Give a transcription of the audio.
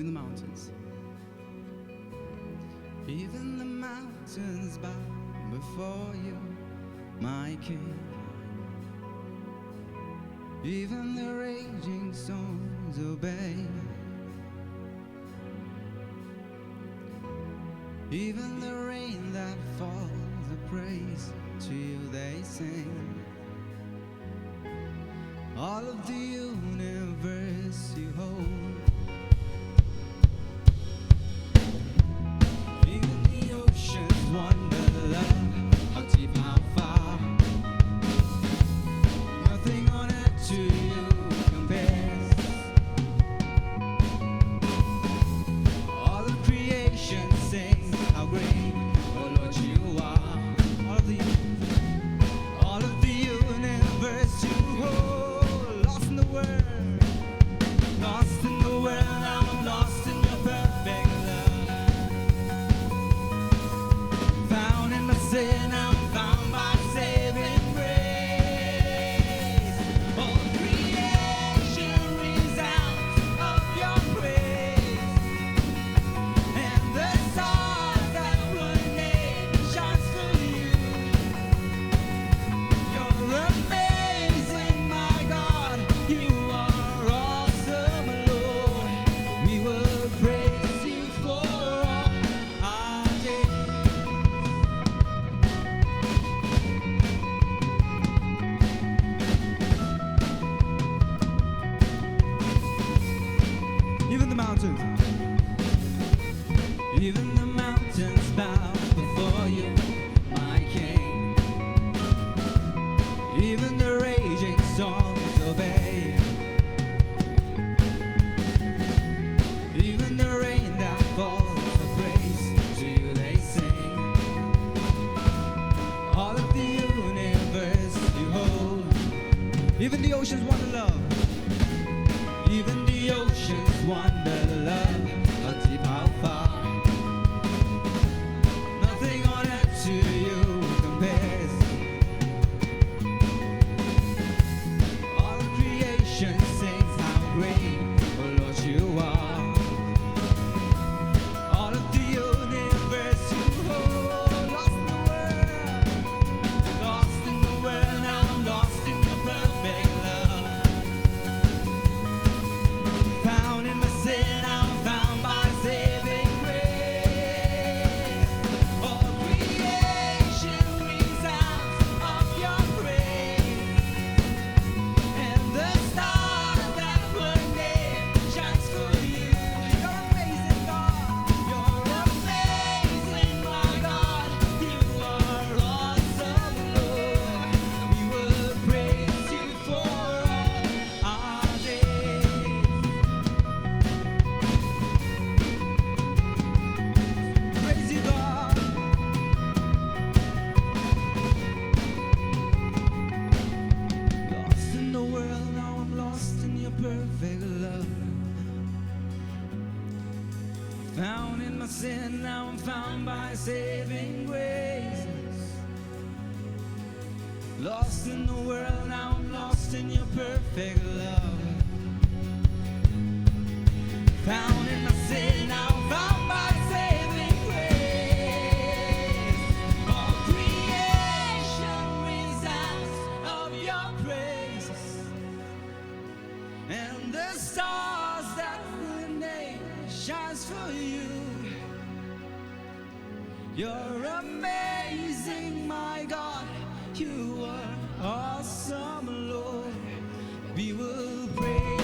even the mountains. Even the mountains bow before you, my King. Even the raging storms obey. Even the rain that falls a praise to you they sing. All of the universe you hold. Even the oceans wonder, love, how deep, how far. Nothing on earth to you compares. All of creation sings how great, oh Lord, you are. All of the universe you hold. Lost in the world, lost in the world. Now I'm lost in your perfect love. Found in my sin, now I'm found by saving grace. All creation resounds of your praise, and the stars that were named shines for you. You're amazing, my God. You are awesome, Lord. We will praise you for all our days. Even the mountains, even the mountains bow before you, my King. Even the raging storms obey. Even the rain that falls a praise to you they sing. All of the universe you hold. Even the oceans wonder love. Even the oceans wonder love, how deep, how far. Nothing on earth to you compares. All of creation sings how great, oh Lord, you are. All of the universe you hold. Lost in the world, lost in the world. Now I'm lost in your perfect love. Found in my sin, I'm found by saving grace. All creation resounds of your praise, and the stars that were named shines for you. You're amazing, God. You're amazing, my God. You are awesome, Lord. We will praise you for all our days. Praise you, God. Lost in the world, now I'm lost in your perfect love. Found in my sin, now I'm found by saving grace. Lost in the world, now I'm lost in your perfect love. Found in my sin, now I'm found by saving grace. All creation resounds of your praises, and the stars that were named shines for you. You're amazing, my God. You are awesome, Lord. We will praise